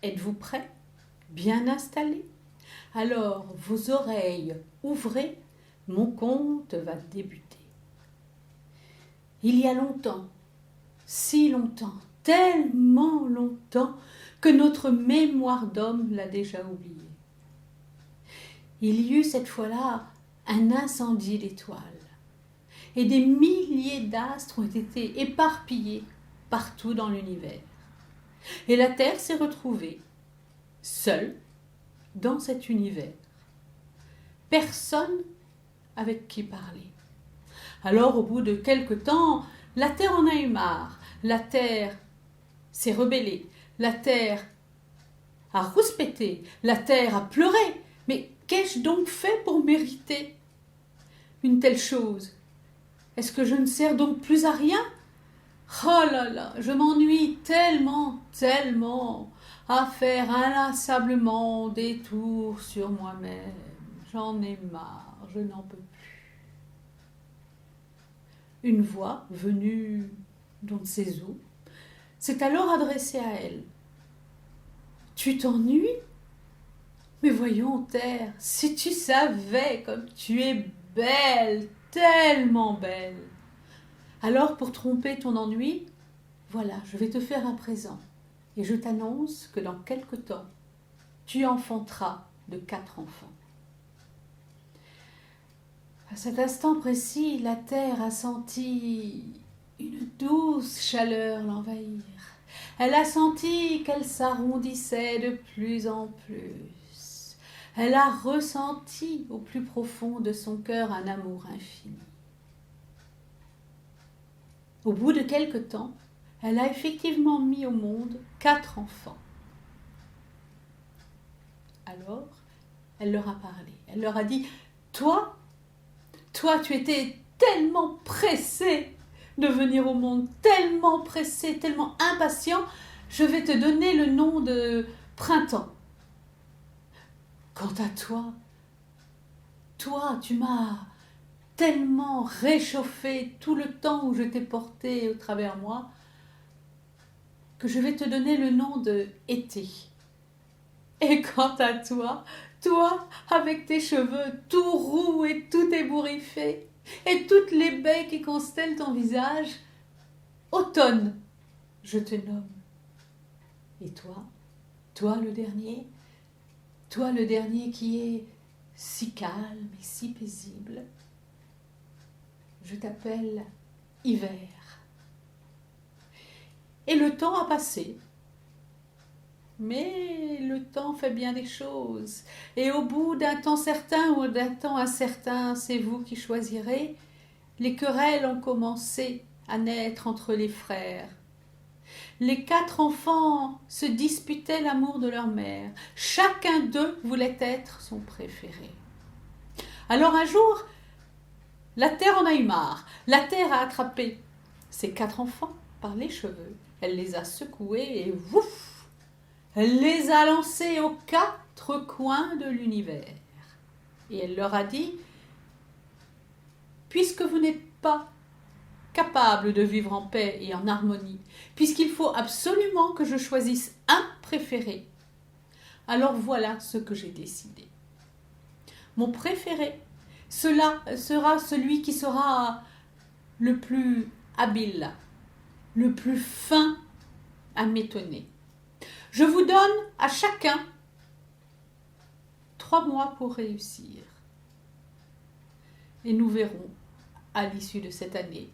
Êtes-vous prêts? Bien installés? Alors, vos oreilles ouvrez, mon conte va débuter. Il y a longtemps, si longtemps, tellement longtemps que notre mémoire d'homme l'a déjà oublié. Il y eut cette fois-là un incendie d'étoiles et des milliers d'astres ont été éparpillés partout dans l'univers. Et la Terre s'est retrouvée seule dans cet univers. Personne avec qui parler. Alors, au bout de quelque temps, la Terre en a eu marre. La Terre s'est rebellée. La Terre a rouspété. La Terre a pleuré. Mais qu'ai-je donc fait pour mériter une telle chose? Est-ce que je ne sers donc plus à rien? Oh là là, je m'ennuie tellement, tellement à faire inlassablement des tours sur moi-même. J'en ai marre, je n'en peux plus. Une voix venue d'on ne sait où s'est alors adressée à elle. Tu t'ennuies? Mais voyons, Terre, si tu savais comme tu es belle, tellement belle. Alors, pour tromper ton ennui, voilà, je vais te faire un présent. Et je t'annonce que dans quelque temps, tu enfanteras de 4 enfants. À cet instant précis, la terre a senti une douce chaleur l'envahir. Elle a senti qu'elle s'arrondissait de plus en plus. Elle a ressenti au plus profond de son cœur un amour infini. Au bout de quelque temps, elle a effectivement mis au monde 4 enfants. Alors, elle leur a parlé. Elle leur a dit, toi, tu étais tellement pressé de venir au monde, tellement pressé, tellement impatient, je vais te donner le nom de Printemps. Quant à toi, tu m'as tellement réchauffé tout le temps où je t'ai porté au travers moi, que je vais te donner le nom de Été. Et quant à toi, avec tes cheveux tout roux et tout ébouriffés, et toutes les baies qui constellent ton visage, Automne, je te nomme. Et toi le dernier qui est si calme et si paisible, je t'appelle Hiver. Et le temps a passé. Mais le temps fait bien des choses. Et au bout d'un temps certain ou d'un temps incertain, c'est vous qui choisirez, les querelles ont commencé à naître entre les frères. Les 4 enfants se disputaient l'amour de leur mère. Chacun d'eux voulait être son préféré. Alors un jour, la terre en a eu marre. La terre a attrapé ses 4 enfants par les cheveux. Elle les a secoués et ouf! Elle les a lancés aux 4 coins de l'univers. Et elle leur a dit, puisque vous n'êtes pas capable de vivre en paix et en harmonie, puisqu'il faut absolument que je choisisse un préféré, alors voilà ce que j'ai décidé. Mon préféré, cela sera celui qui sera le plus habile, le plus fin à m'étonner. Je vous donne à chacun 3 mois pour réussir. Et nous verrons, à l'issue de cette année,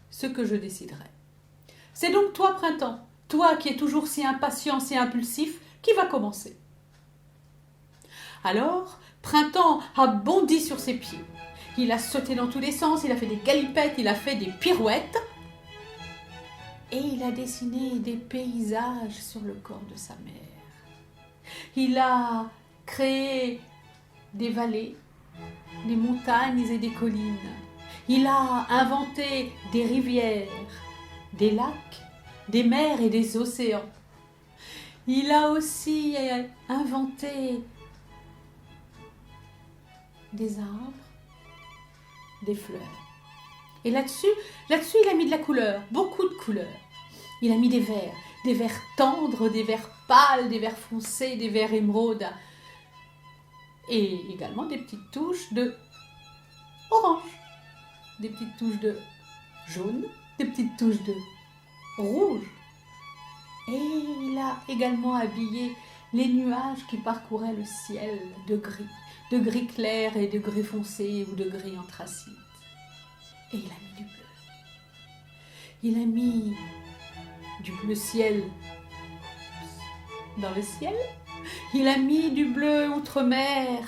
ce que je déciderai. C'est donc toi, Printemps, toi qui es toujours si impatient, si impulsif, qui va commencer. Alors, Printemps a bondi sur ses pieds. Il a sauté dans tous les sens, il a fait des galipettes, il a fait des pirouettes. Et il a dessiné des paysages sur le corps de sa mère. Il a créé des vallées, des montagnes et des collines. Il a inventé des rivières, des lacs, des mers et des océans. Il a aussi inventé des arbres, des fleurs. Et là-dessus, il a mis de la couleur, beaucoup de couleurs. Il a mis des verts, des verts tendres, des verts pâles, des verts foncés, des verts émeraudes, et également des petites touches de orange, des petites touches de jaune, des petites touches de rouge. Et il a également habillé les nuages qui parcouraient le ciel de gris clair et de gris foncé ou de gris anthracite. Et il a mis du bleu. Il a mis du bleu ciel dans le ciel. Il a mis du bleu outre-mer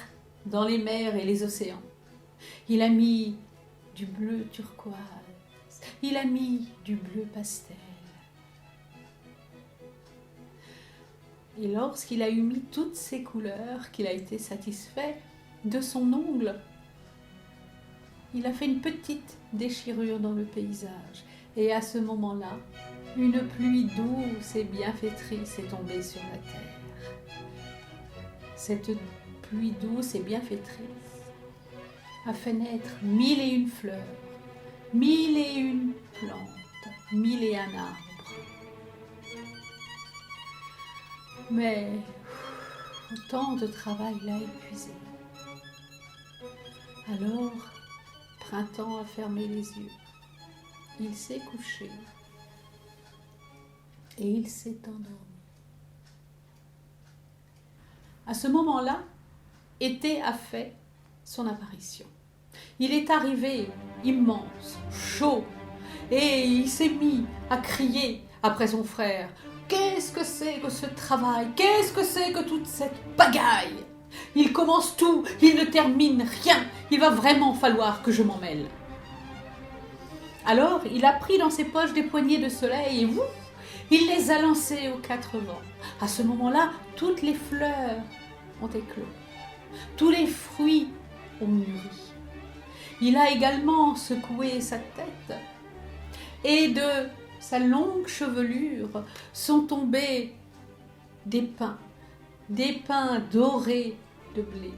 dans les mers et les océans. Il a mis du bleu turquoise. Il a mis du bleu pastel. Et lorsqu'il a eu mis toutes ces couleurs, qu'il a été satisfait de son ongle, il a fait une petite déchirure dans le paysage. Et à ce moment-là, une pluie douce et bienfaitrice est tombée sur la terre. Cette pluie douce et bienfaitrice a fait naître 1001 fleurs, 1001 plantes, 1001 arbres. Mais autant de travail l'a épuisé. Alors, Printemps a fermé les yeux. Il s'est couché et il s'est endormi. À ce moment-là, Été a fait son apparition. Il est arrivé immense, chaud, et il s'est mis à crier après son frère. Qu'est-ce que c'est que ce travail? Qu'est-ce que c'est que toute cette pagaille? Il commence tout, il ne termine rien. Il va vraiment falloir que je m'en mêle. Alors, il a pris dans ses poches des poignées de soleil et il les a lancées aux quatre vents. À ce moment-là, toutes les fleurs ont éclos. Tous les fruits ont mûri. Il a également secoué sa tête et de sa longue chevelure sont tombés des pins dorés de blé.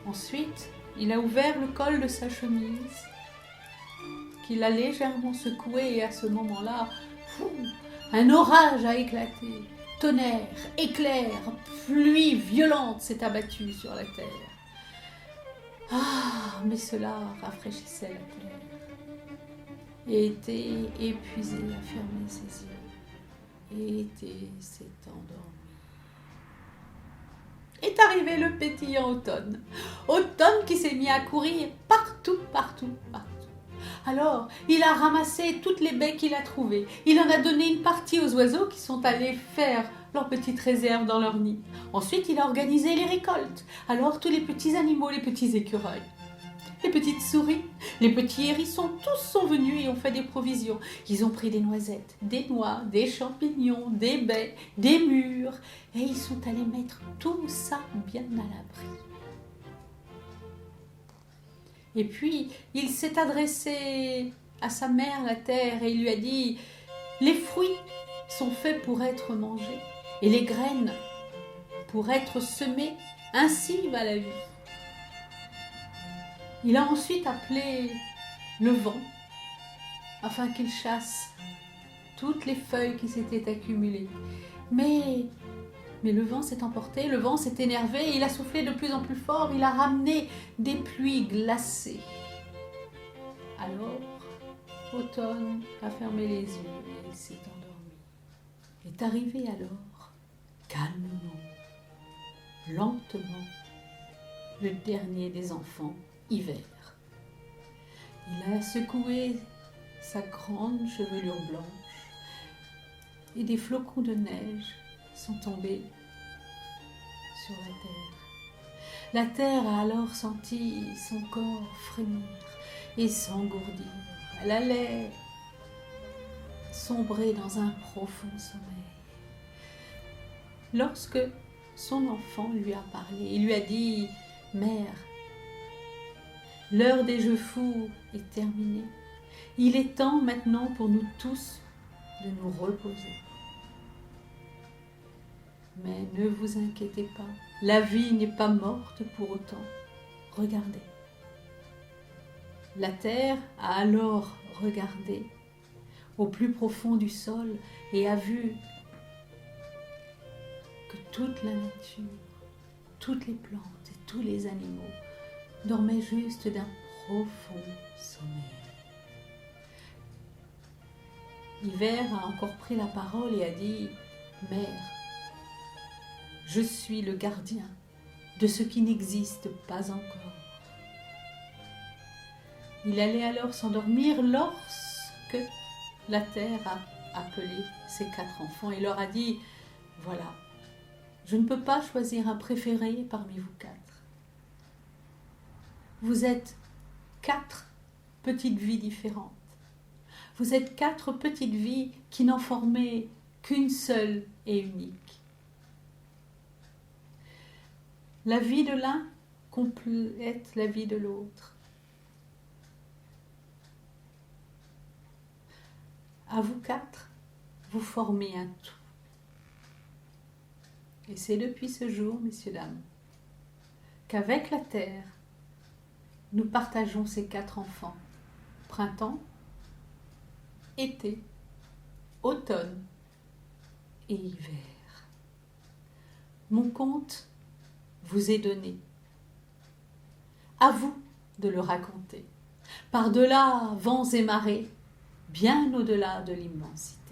Ensuite, il a ouvert le col de sa chemise, qu'il a légèrement secoué, et à ce moment-là, un orage a éclaté. Tonnerre, éclairs, pluie violente s'est abattue sur la terre. Ah, mais cela rafraîchissait la terre. Et Été, épuisé, a fermé ses yeux. Et Été s'est endormi. Est arrivé le pétillant automne. Automne qui s'est mis à courir partout, partout, partout. Alors, il a ramassé toutes les baies qu'il a trouvées. Il en a donné une partie aux oiseaux qui sont allés faire leurs petites réserves dans leur nid. Ensuite, il a organisé les récoltes. Alors, tous les petits animaux, les petits écureuils, les petites souris, les petits hérissons, tous sont venus et ont fait des provisions. Ils ont pris des noisettes, des noix, des champignons, des baies, des mûres, et ils sont allés mettre tout ça bien à l'abri. Et puis, il s'est adressé à sa mère, la terre, et il lui a dit « Les fruits sont faits pour être mangés, et les graines pour être semées, ainsi va la vie. » Il a ensuite appelé le vent, afin qu'il chasse toutes les feuilles qui s'étaient accumulées. Mais le vent s'est emporté, le vent s'est énervé, il a soufflé de plus en plus fort, il a ramené des pluies glacées. Alors, Automne a fermé les yeux et il s'est endormi. Est arrivé alors, calmement, lentement, le dernier des enfants, Hiver. Il a secoué sa grande chevelure blanche et des flocons de neige sont tombés sur la terre. La terre a alors senti son corps frémir et s'engourdir. Elle allait sombrer dans un profond sommeil. Lorsque son enfant lui a parlé, il lui a dit « Mère, l'heure des jeux fous est terminée. Il est temps maintenant pour nous tous de nous reposer. Mais ne vous inquiétez pas, la vie n'est pas morte pour autant. Regardez. » La terre a alors regardé au plus profond du sol et a vu que toute la nature, toutes les plantes et tous les animaux dormaient juste d'un profond sommeil. Hiver a encore pris la parole et a dit « Mère, je suis le gardien de ce qui n'existe pas encore. » Il allait alors s'endormir lorsque la terre a appelé ses 4 enfants et leur a dit « Voilà, je ne peux pas choisir un préféré parmi vous 4. Vous êtes 4 petites vies différentes. Vous êtes 4 petites vies qui n'en formaient qu'une seule et unique. La vie de l'un complète la vie de l'autre. À vous 4, vous formez un tout. Et c'est depuis ce jour, messieurs, dames, qu'avec la terre, nous partageons ces 4 enfants. Printemps, été, automne et hiver. Mon conte vous est donné. À vous de le raconter. Par-delà vents et marées, bien au-delà de l'immensité.